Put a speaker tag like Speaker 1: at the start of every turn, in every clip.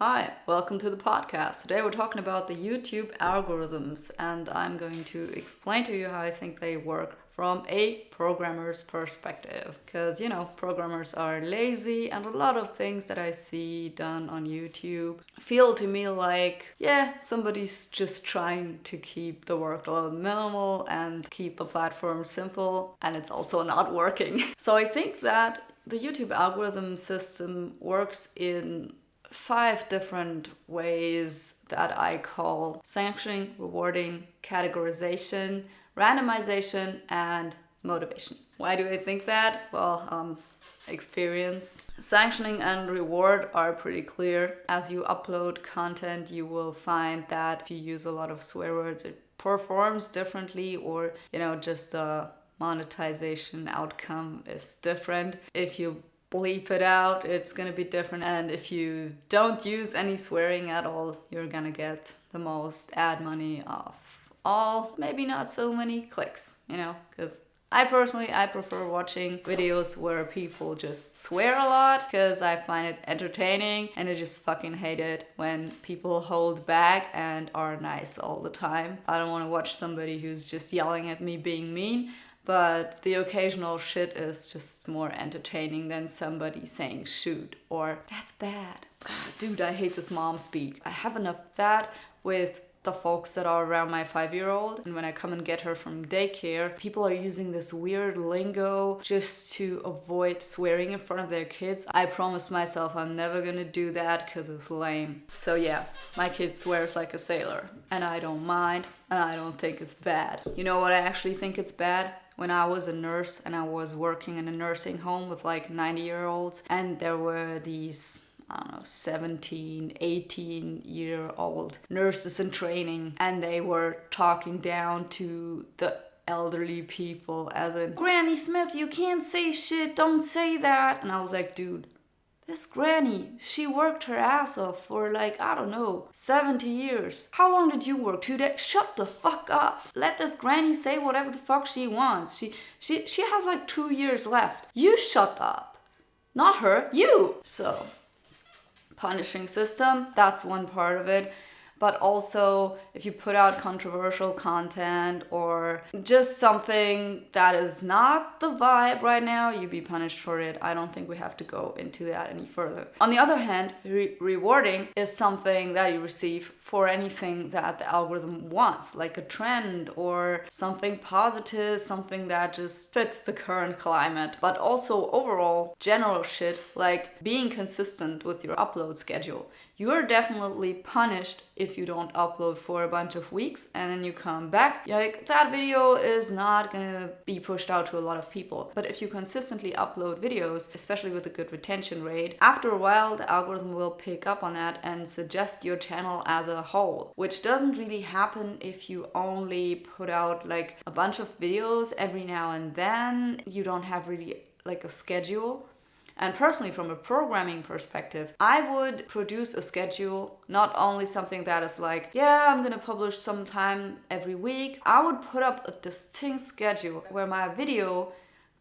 Speaker 1: Hi, welcome to the podcast. Today we're talking about the YouTube algorithms, and I'm going to explain to you how I think they work from a programmer's perspective. Because, programmers are lazy, and a lot of things that I see done on YouTube feel to me like, somebody's just trying to keep the workload minimal and keep the platform simple, and it's also not working. So I think that the YouTube algorithm system works in 5 different ways that I call sanctioning, rewarding, categorization, randomization, and motivation. Why do I think that? Well, experience. Sanctioning and reward are pretty clear. As you upload content, you will find that if you use a lot of swear words, it performs differently, or, just the monetization outcome is different. If you bleep it out, it's gonna be different, and if you don't use any swearing at all, you're gonna get the most ad money of all. Maybe not so many clicks, because I prefer watching videos where people just swear a lot, because I find it entertaining, and I just fucking hate it when people hold back and are nice all the time. I don't want to watch somebody who's just yelling at me being mean. But the occasional shit is just more entertaining than somebody saying shoot or that's bad. Dude, I hate this mom speak. I have enough of that with the folks that are around my 5-year-old. And when I come and get her from daycare, people are using this weird lingo just to avoid swearing in front of their kids. I promised myself I'm never gonna do that because it's lame. So yeah, my kid swears like a sailor and I don't mind and I don't think it's bad. You know what I actually think it's bad? When I was a nurse and I was working in a nursing home with like 90-year-olds, and there were these 17, 18-year-old nurses in training, and they were talking down to the elderly people as in, Granny Smith, you can't say shit, don't say that. And I was like, dude, this granny, she worked her ass off for 70 years. How long did you work? 2 days? Shut the fuck up. Let this granny say whatever the fuck she wants. She has 2 years left. You shut up. Not her, you. So, punishing system, that's one part of it. But also, if you put out controversial content or just something that is not the vibe right now, you'd be punished for it. I don't think we have to go into that any further. On the other hand, rewarding is something that you receive for anything that the algorithm wants, like a trend or something positive, something that just fits the current climate. But also overall, general shit, like being consistent with your upload schedule. You're definitely punished if you don't upload for a bunch of weeks and then you come back. That video is not gonna be pushed out to a lot of people. But if you consistently upload videos, especially with a good retention rate, after a while the algorithm will pick up on that and suggest your channel as a whole, which doesn't really happen if you only put out a bunch of videos every now and then. You don't have really a schedule. And personally, from a programming perspective, I would produce a schedule, not only something that is I'm gonna publish sometime every week. I would put up a distinct schedule where my video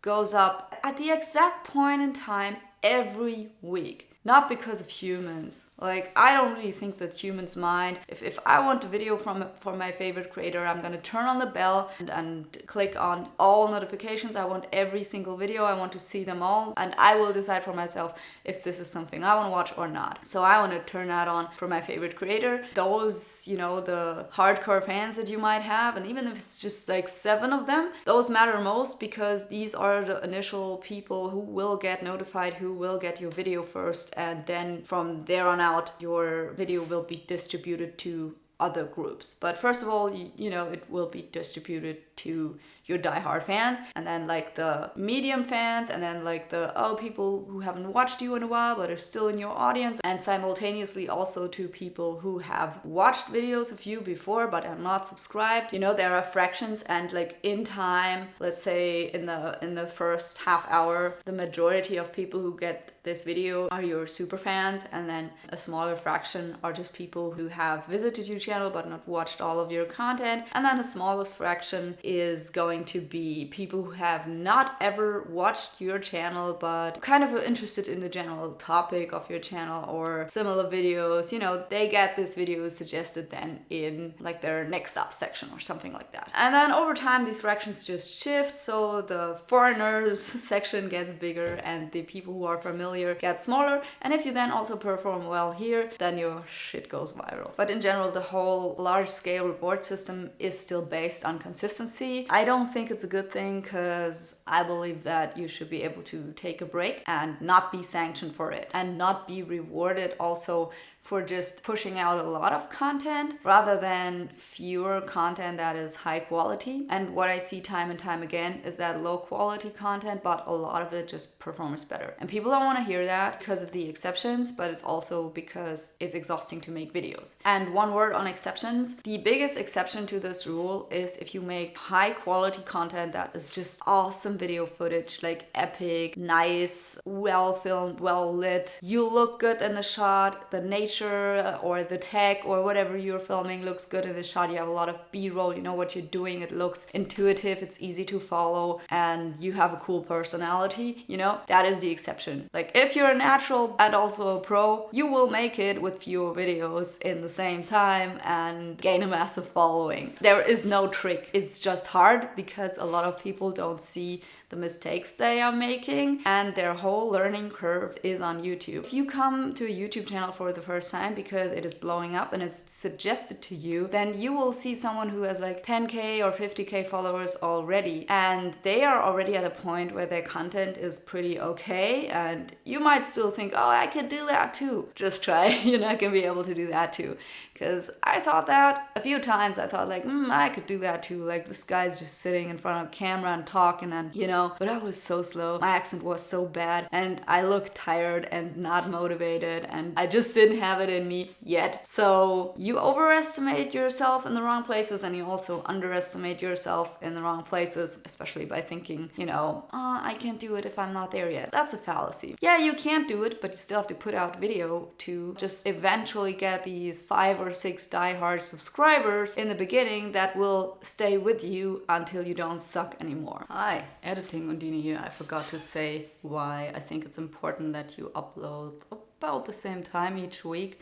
Speaker 1: goes up at the exact point in time every week. Not because of humans. I don't really think that humans mind. If I want a video from my favorite creator, I'm gonna turn on the bell and click on all notifications. I want every single video. I want to see them all. And I will decide for myself if this is something I want to watch or not. So I want to turn that on for my favorite creator. Those, the hardcore fans that you might have, and even if it's just 7 of them, those matter most because these are the initial people who will get notified, who will get your video first. And then from there on out, your video will be distributed to other groups. But first of all, it will be distributed to your diehard fans, and then the medium fans, and then the people who haven't watched you in a while but are still in your audience, and simultaneously also to people who have watched videos of you before but are not subscribed. There are fractions, and in time, let's say in the first half hour, the majority of people who get this video are your super fans, and then a smaller fraction are just people who have visited your channel but not watched all of your content, and then the smallest fraction is going going to be people who have not ever watched your channel but kind of are interested in the general topic of your channel or similar videos. You know, they get this video suggested then in like their next up section or something like that. And then over time these fractions just shift, so the foreigners section gets bigger and the people who are familiar get smaller. And if you then also perform well here, then your shit goes viral. But in general, the whole large scale reward system is still based on consistency. I don't think it's a good thing, because I believe that you should be able to take a break and not be sanctioned for it, and not be rewarded also for just pushing out a lot of content rather than fewer content that is high quality. And what I see time and time again is that low quality content, but a lot of it just performs better. And people don't want to hear that because of the exceptions, but it's also because it's exhausting to make videos. And one word on exceptions, the biggest exception to this rule is if you make high quality content that is just awesome video footage, like epic, nice, well filmed, well lit, you look good in the shot, the nature or the tech or whatever you're filming looks good in the shot, you have a lot of b-roll, you know what you're doing, it looks intuitive, it's easy to follow, and you have a cool personality, you know, that is the exception. Like if you're a natural and also a pro, you will make it with fewer videos in the same time and gain a massive following. There is no trick, it's just hard because a lot of people don't see the mistakes they are making, and their whole learning curve is on YouTube. If you come to a YouTube channel for the first time because it is blowing up and it's suggested to you, then you will see someone who has like 10k or 50k followers already, and they are already at a point where their content is pretty okay, and you might still think, oh, I could do that too. Just try, you're not gonna be able to do that too. Because I thought that a few times. I thought like, I could do that too. Like this guy's just sitting in front of a camera and talking, and you know, but I was so slow. My accent was so bad and I looked tired and not motivated, and I just didn't have it in me yet. So you overestimate yourself in the wrong places, and you also underestimate yourself in the wrong places, especially by thinking, you know, I can't do it if I'm not there yet. That's a fallacy. Yeah, you can't do it, but you still have to put out video to just eventually get these 5 or 6 diehard subscribers in the beginning that will stay with you until you don't suck anymore. Hi, editing Undine here. I forgot to say why I think it's important that you upload about the same time each week.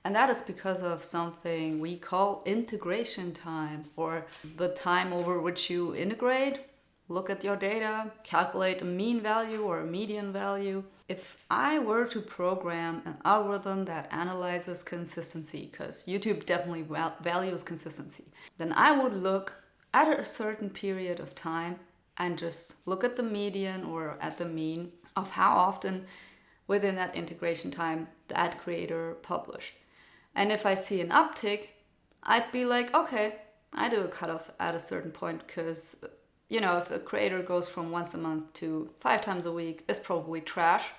Speaker 1: And that is because of something we call integration time, or the time over which you integrate, look at your data, calculate a mean value or a median value. If I were to program an algorithm that analyzes consistency, because YouTube definitely values consistency, then I would look at a certain period of time and just look at the median or at the mean of how often within that integration time that creator published. And if I see an uptick, I'd be like, okay, I do a cutoff at a certain point, because you know, if a creator goes from once a month to 5 times a week, it's probably trash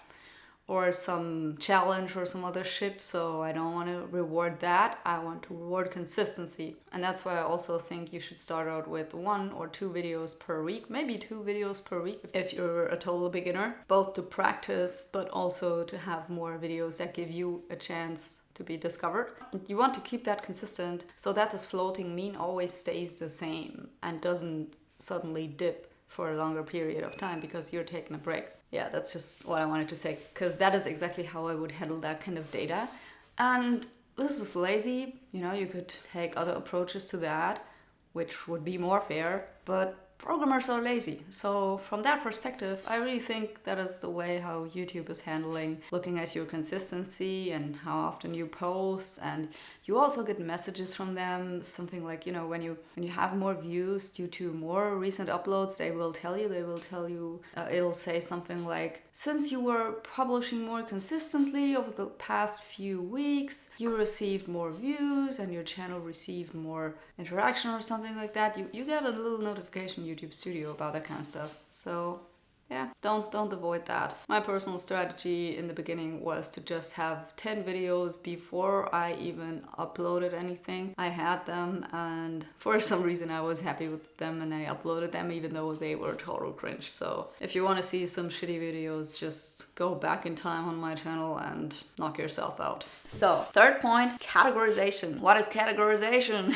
Speaker 1: or some challenge or some other shit. So I don't want to reward that. I want to reward consistency. And that's why I also think you should start out with 1 or 2 videos per week, maybe 2 videos per week if you're a total beginner, both to practice, but also to have more videos that give you a chance to be discovered. You want to keep that consistent so that this floating mean always stays the same and doesn't suddenly dip for a longer period of time because you're taking a break. Yeah, that's just what I wanted to say, because that is exactly how I would handle that kind of data. And this is lazy, you know, you could take other approaches to that, which would be more fair, but programmers are lazy. So from that perspective, I really think that is the way how YouTube is handling looking at your consistency and how often you post. And you also get messages from them, something like, you know, when you have more views due to more recent uploads, they will tell you, it'll say something like, since you were publishing more consistently over the past few weeks, you received more views and your channel received more interaction or something like that. You get a little notification YouTube Studio about that kind of stuff. So yeah, don't avoid that. My personal strategy in the beginning was to just have 10 videos before I even uploaded anything. I had them, and for some reason I was happy with them, and I uploaded them even though they were total cringe. So if you want to see some shitty videos, just go back in time on my channel and knock yourself out. So third point, categorization. What is categorization?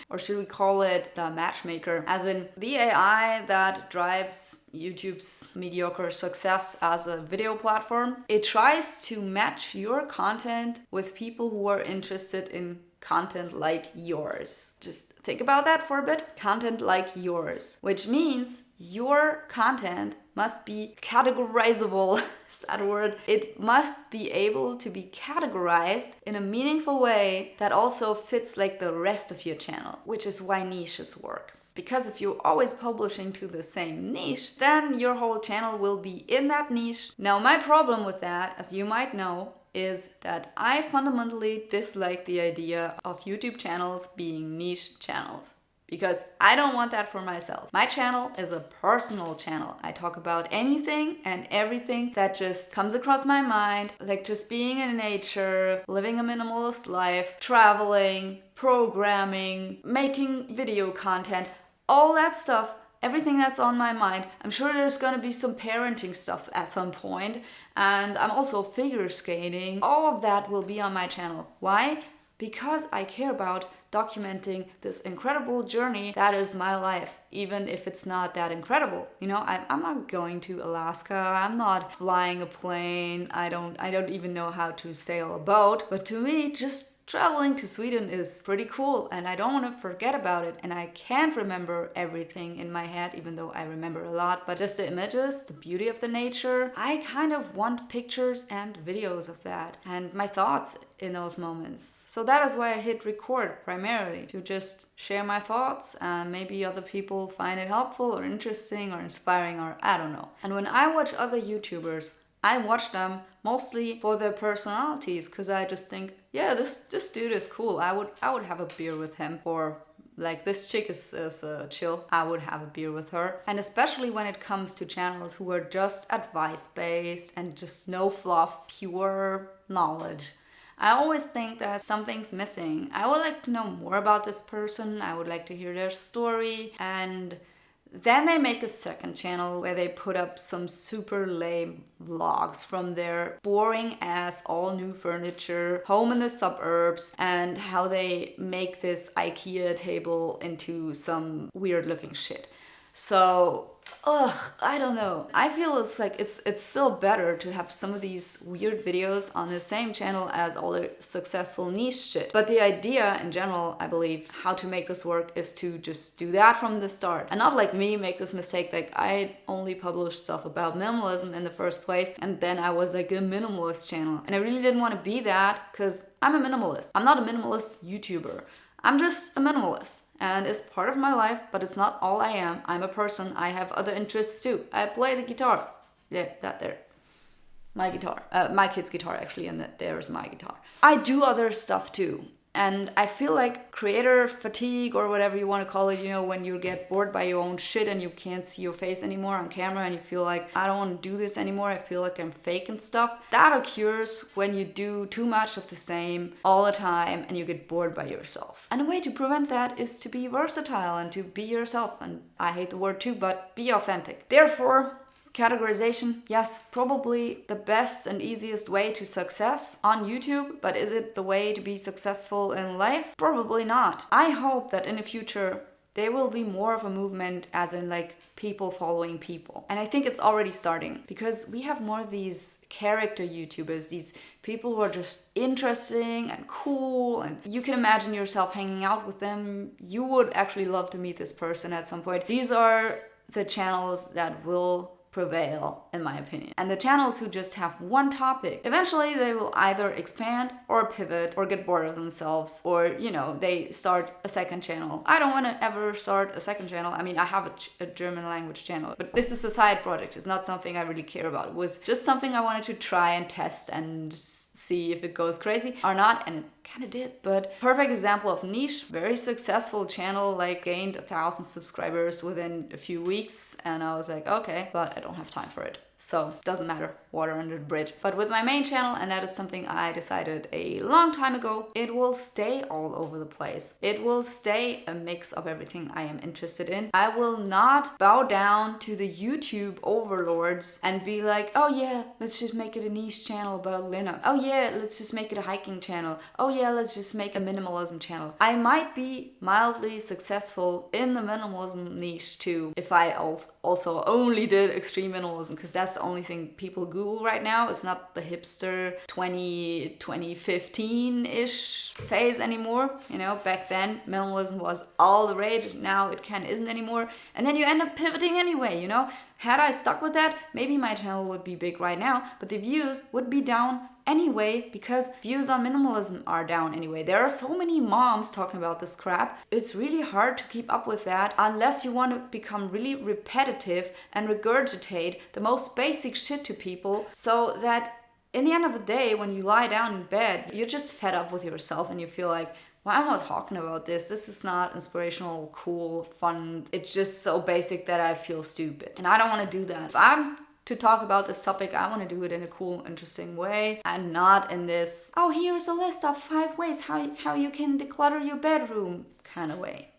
Speaker 1: Or should we call it the matchmaker, as in the AI that drives YouTube's mediocre success as a video platform. It tries to match your content with people who are interested in content like yours. Just think about that for a bit. Content like yours, which means your content must be categorizable. Is that a word? It must be able to be categorized in a meaningful way that also fits like the rest of your channel, which is why niches work. Because if you're always publishing to the same niche, then your whole channel will be in that niche. Now, my problem with that, as you might know, is that I fundamentally dislike the idea of YouTube channels being niche channels. Because I don't want that for myself. My channel is a personal channel. I talk about anything and everything that just comes across my mind, like just being in nature, living a minimalist life, traveling, programming, making video content, all that stuff, everything that's on my mind. I'm sure there's gonna be some parenting stuff at some point, and I'm also figure skating. All of that will be on my channel. Why? Because I care about documenting this incredible journey that is my life, even if it's not that incredible. You know, I'm not going to Alaska, I'm not flying a plane, I don't even know how to sail a boat, but to me, just traveling to Sweden is pretty cool, and I don't want to forget about it, and I can't remember everything in my head, even though I remember a lot, but just the images, the beauty of the nature, I kind of want pictures and videos of that, and my thoughts in those moments. So that is why I hit record primarily, to just share my thoughts, and maybe other people find it helpful or interesting or inspiring, or I don't know. And when I watch other YouTubers, I watch them mostly for their personalities, because I just think, yeah, this dude is cool. I would have a beer with him. Or like, this chick is chill. I would have a beer with her. And especially when it comes to channels who are just advice-based and just no fluff, pure knowledge, I always think that something's missing. I would like to know more about this person. I would like to hear their story, and then they make a second channel where they put up some super lame vlogs from their boring ass all new furniture, home in the suburbs, and how they make this IKEA table into some weird looking shit. So, I don't know. I feel it's like it's still better to have some of these weird videos on the same channel as all the successful niche shit. But the idea in general, I believe, how to make this work is to just do that from the start. And not like me make this mistake, like I only published stuff about minimalism in the first place, and then I was like a minimalist channel. And I really didn't want to be that, because I'm a minimalist. I'm not a minimalist YouTuber. I'm just a minimalist. And it's part of my life, but it's not all I am. I'm a person. I have other interests too. I play the guitar. Yeah, that there. My guitar. My kid's guitar, actually, and there's my guitar. I do other stuff too. And I feel like creator fatigue, or whatever you want to call it, you know, when you get bored by your own shit and you can't see your face anymore on camera and you feel like, I don't want to do this anymore, I feel like I'm fake and stuff. That occurs when you do too much of the same all the time and you get bored by yourself. And a way to prevent that is to be versatile and to be yourself. And I hate the word too, but be authentic. Therefore, categorization, yes, probably the best and easiest way to success on YouTube, but is it the way to be successful in life? Probably not. I hope that in the future there will be more of a movement, as in like people following people. And I think it's already starting, because we have more of these character YouTubers, these people who are just interesting and cool, and you can imagine yourself hanging out with them. You would actually love to meet this person at some point. These are the channels that will prevail, in my opinion. And the channels who just have one topic, eventually they will either expand or pivot or get bored of themselves, or, you know, they start a second channel. I don't want to ever start a second channel. I mean, I have a German language channel, but this is a side project. It's not something I really care about. It was just something I wanted to try and test and see if it goes crazy or not, and it kind of did, but perfect example of niche, very successful channel, like gained 1,000 subscribers within a few weeks. And I was like, okay, but I don't have time for it. So doesn't matter, water under the bridge. But with my main channel, and that is something I decided a long time ago, it will stay all over the place. It will stay a mix of everything I am interested in. I will not bow down to the YouTube overlords and be like, oh yeah, let's just make it a niche channel about Linux. Oh yeah, let's just make it a hiking channel. Oh yeah, let's just make a minimalism channel. I might be mildly successful in the minimalism niche too if I also only did extreme minimalism, because that's the only thing people Google right now. It's not the hipster 2015-ish phase anymore. You know, back then minimalism was all the rage. Now it kind of isn't anymore. And then you end up pivoting anyway, you know. Had I stuck with that, maybe my channel would be big right now, but the views would be down anyway, because views on minimalism are down anyway. There are so many moms talking about this crap. It's really hard to keep up with that unless you want to become really repetitive and regurgitate the most basic shit to people, so that in the end of the day, when you lie down in bed, you're just fed up with yourself and you feel like, why am I talking about this? This is not inspirational, cool, fun. It's just so basic that I feel stupid. And I don't want to do that. If I'm to talk about this topic, I want to do it in a cool, interesting way, and not in this, oh, here's a list of 5 ways how you can declutter your bedroom kind of way.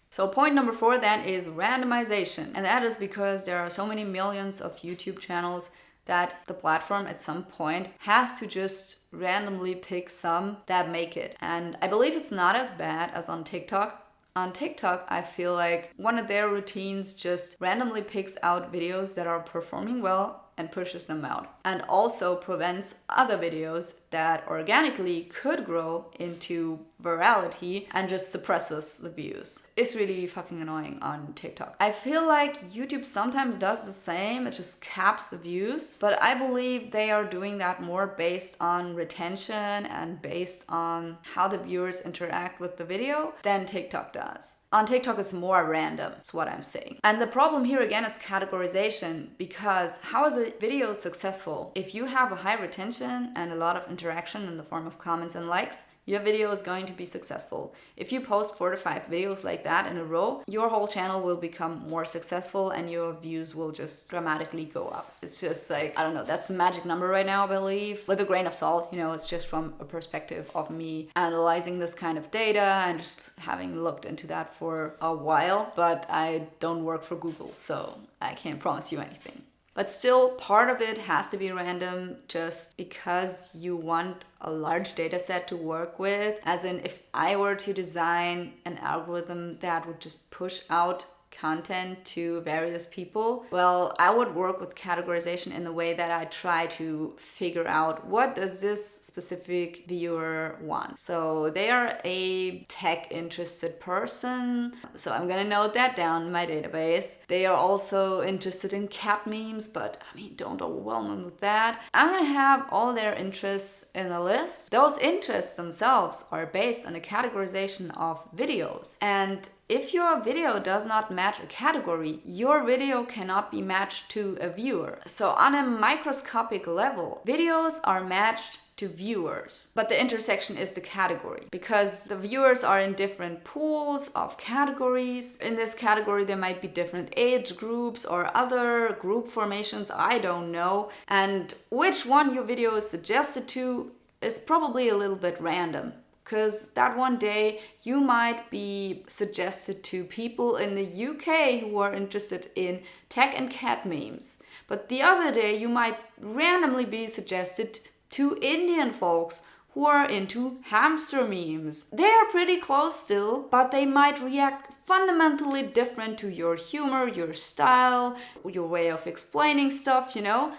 Speaker 1: So point number 4 then is randomization. And that is because there are so many millions of YouTube channels that the platform at some point has to just randomly pick some that make it. And I believe it's not as bad as on TikTok. On TikTok, I feel like one of their routines just randomly picks out videos that are performing well and pushes them out, and also prevents other videos that organically could grow into virality and just suppresses the views. It's really fucking annoying on TikTok. I feel like YouTube sometimes does the same, it just caps the views, but I believe they are doing that more based on retention and based on how the viewers interact with the video than TikTok does. On TikTok, it's more random, is what I'm saying. And the problem here again is categorization, because how is a video successful? If you have a high retention and a lot of interaction in the form of comments and likes, your video is going to be successful. If you post 4 to 5 videos like that in a row, your whole channel will become more successful and your views will just dramatically go up. It's just like, I don't know, that's the magic number right now, I believe. With a grain of salt, you know, it's just from a perspective of me analyzing this kind of data and just having looked into that for a while. But I don't work for Google, so I can't promise you anything. But still, part of it has to be random just because you want a large data set to work with. As in, if I were to design an algorithm that would just push out content to various people, well, I would work with categorization in the way that I try to figure out what does this specific viewer want. So they are a tech interested person, so I'm gonna note that down in my database. They are also interested in cat memes, but I mean, don't overwhelm them with that. I'm gonna have all their interests in a list. Those interests themselves are based on a categorization of videos, and if your video does not match a category, your video cannot be matched to a viewer. So on a microscopic level, videos are matched to viewers, but the intersection is the category, because the viewers are in different pools of categories. In this category, there might be different age groups or other group formations, I don't know. And which one your video is suggested to is probably a little bit random. Because that one day you might be suggested to people in the UK who are interested in tech and cat memes. But the other day you might randomly be suggested to Indian folks who are into hamster memes. They are pretty close still, but they might react fundamentally different to your humor, your style, your way of explaining stuff, you know?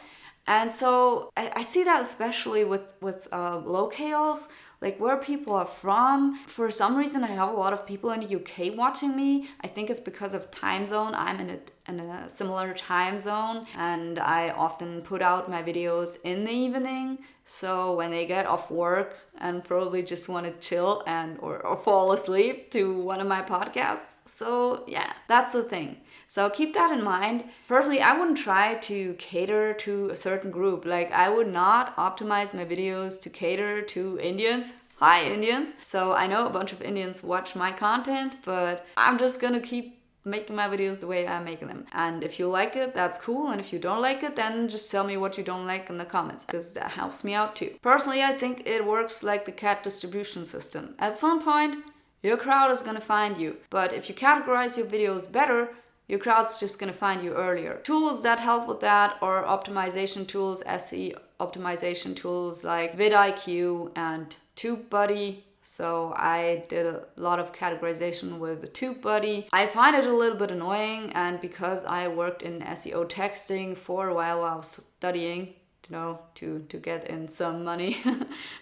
Speaker 1: And so I see that especially with locales, like where people are from. For some reason, I have a lot of people in the UK watching me. I think it's because of time zone. I'm in a similar time zone, and I often put out my videos in the evening. So when they get off work and probably just want to chill and or fall asleep to one of my podcasts. So yeah, that's the thing. So keep that in mind. Personally, I wouldn't try to cater to a certain group. Like, I would not optimize my videos to cater to Indians. Hi Indians. So I know a bunch of Indians watch my content, but I'm just gonna keep making my videos the way I'm making them. And if you like it, that's cool. And if you don't like it, then just tell me what you don't like in the comments, because that helps me out too. Personally, I think it works like the cat distribution system. At some point, your crowd is gonna find you. But if you categorize your videos better, your crowd's just gonna find you earlier. Tools that help with that are optimization tools, SE optimization tools like vidIQ and TubeBuddy. So I did a lot of categorization with TubeBuddy. I find it a little bit annoying, and because I worked in SEO texting for a while I was studying, to get in some money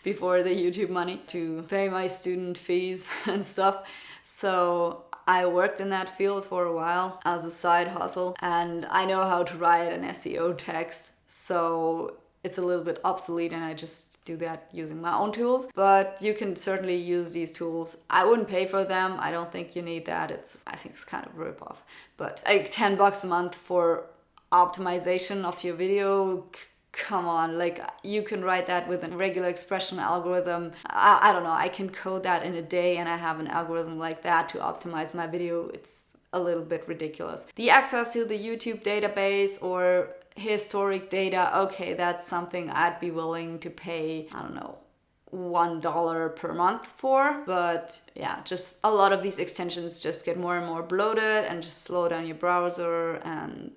Speaker 1: before the YouTube money, to pay my student fees and stuff. So I worked in that field for a while as a side hustle, and I know how to write an SEO text. So it's a little bit obsolete, and I just do that using my own tools. But you can certainly use these tools. I wouldn't pay for them. I don't think you need that. I think it's kind of a rip-off. But like $10 a month for optimization of your video, come on, like you can write that with a regular expression algorithm. I don't know, I can code that in a day and I have an algorithm like that to optimize my video. It's a little bit ridiculous. The access to the YouTube database or historic data, okay, that's something I'd be willing to pay, I don't know, $1 per month for. But yeah, just a lot of these extensions just get more and more bloated and just slow down your browser, and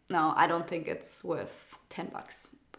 Speaker 1: no, I don't think it's worth $10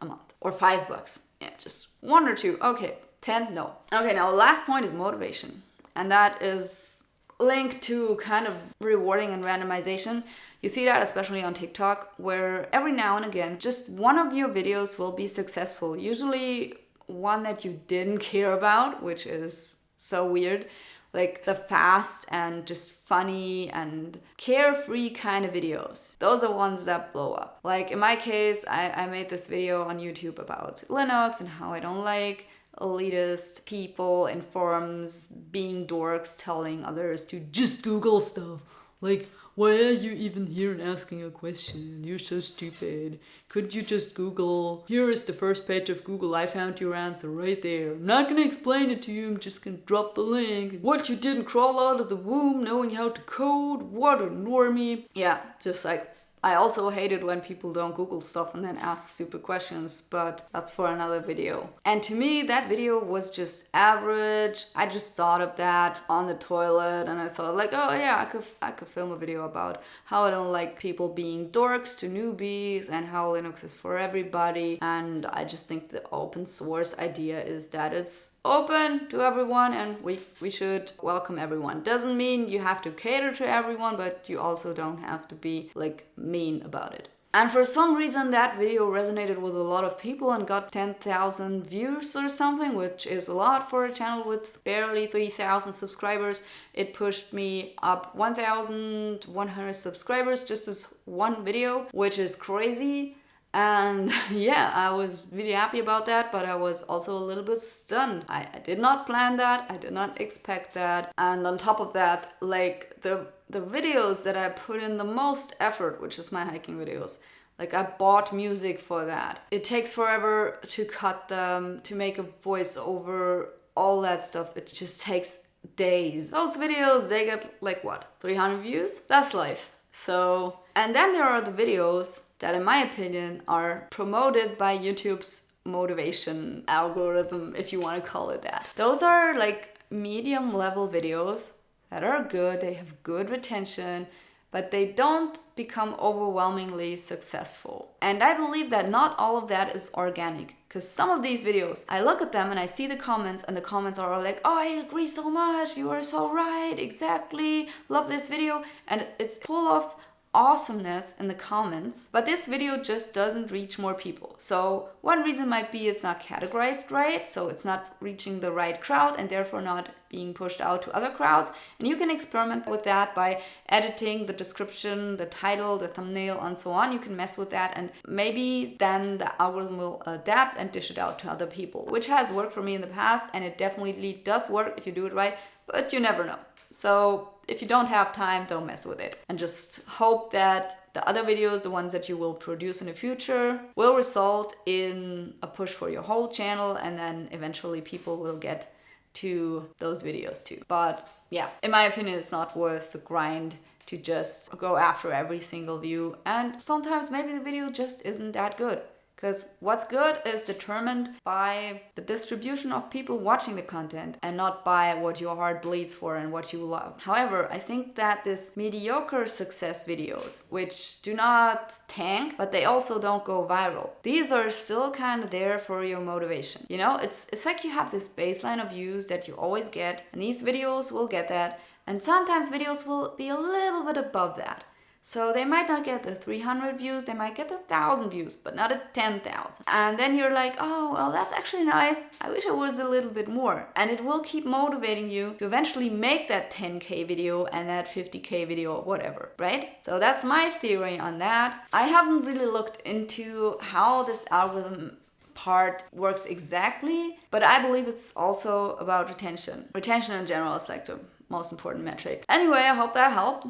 Speaker 1: a month or $5. Yeah, just one or two. Okay, 10, no. Okay, now last point is motivation, and that is linked to kind of rewarding and randomization. You see that especially on TikTok, where every now and again just one of your videos will be successful, usually one that you didn't care about, which is so weird. Like the fast and just funny and carefree kind of videos. Those are ones that blow up. Like in my case, I made this video on YouTube about Linux and how I don't like elitist people in forums being dorks telling others to just Google stuff. Like, why are you even here and asking a question? You're so stupid. Could you just Google? Here is the first page of Google. I found your answer right there. I'm not gonna explain it to you. I'm just gonna drop the link. What, you didn't crawl out of the womb knowing how to code? What a normie. Yeah, just like, I also hate it when people don't Google stuff and then ask stupid questions, but that's for another video. And to me, that video was just average. I just thought of that on the toilet, and I thought like, oh yeah, I could film a video about how I don't like people being dorks to newbies and how Linux is for everybody. And I just think the open source idea is that it's open to everyone and we should welcome everyone. Doesn't mean you have to cater to everyone, but you also don't have to be like mean about it. And for some reason that video resonated with a lot of people and got 10,000 views or something, which is a lot for a channel with barely 3,000 subscribers. It pushed me up 1,100 subscribers just as one video, which is crazy. And yeah, I was really happy about that, but I was also a little bit stunned. I did not plan that, I did not expect that. And on top of that, like the videos that I put in the most effort, which is my hiking videos, like I bought music for that. It takes forever to cut them, to make a voiceover, all that stuff. It just takes days. Those videos, they get like what, 300 views? That's life. So, and then there are the videos that in my opinion are promoted by YouTube's motivation algorithm, if you want to call it that. Those are like medium level videos that are good, they have good retention, but they don't become overwhelmingly successful. And I believe that not all of that is organic, because some of these videos, I look at them and I see the comments, and the comments are all like, oh, I agree so much, you are so right, exactly, love this video, and it's full of awesomeness in the comments, but this video just doesn't reach more people. So one reason might be it's not categorized right, so it's not reaching the right crowd and therefore not being pushed out to other crowds. And you can experiment with that by editing the description, the title, the thumbnail, and so on. You can mess with that, and maybe then the algorithm will adapt and dish it out to other people, which has worked for me in the past, and it definitely does work if you do it right, but you never know. So if you don't have time, don't mess with it. And just hope that the other videos, the ones that you will produce in the future, will result in a push for your whole channel, and then eventually people will get to those videos too. But yeah, in my opinion, it's not worth the grind to just go after every single view. And sometimes maybe the video just isn't that good. Because what's good is determined by the distribution of people watching the content and not by what your heart bleeds for and what you love. However, I think that this mediocre success videos, which do not tank, but they also don't go viral, these are still kind of there for your motivation. You know, it's like you have this baseline of views that you always get, and these videos will get that. And sometimes videos will be a little bit above that. So they might not get the 300 views, they might get the 1,000 views, but not at 10,000. And then you're like, oh, well, that's actually nice. I wish it was a little bit more. And it will keep motivating you to eventually make that 10K video and that 50K video or whatever, right? So that's my theory on that. I haven't really looked into how this algorithm part works exactly, but I believe it's also about retention. Retention in general is like the most important metric. Anyway, I hope that helped.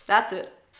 Speaker 1: That's it.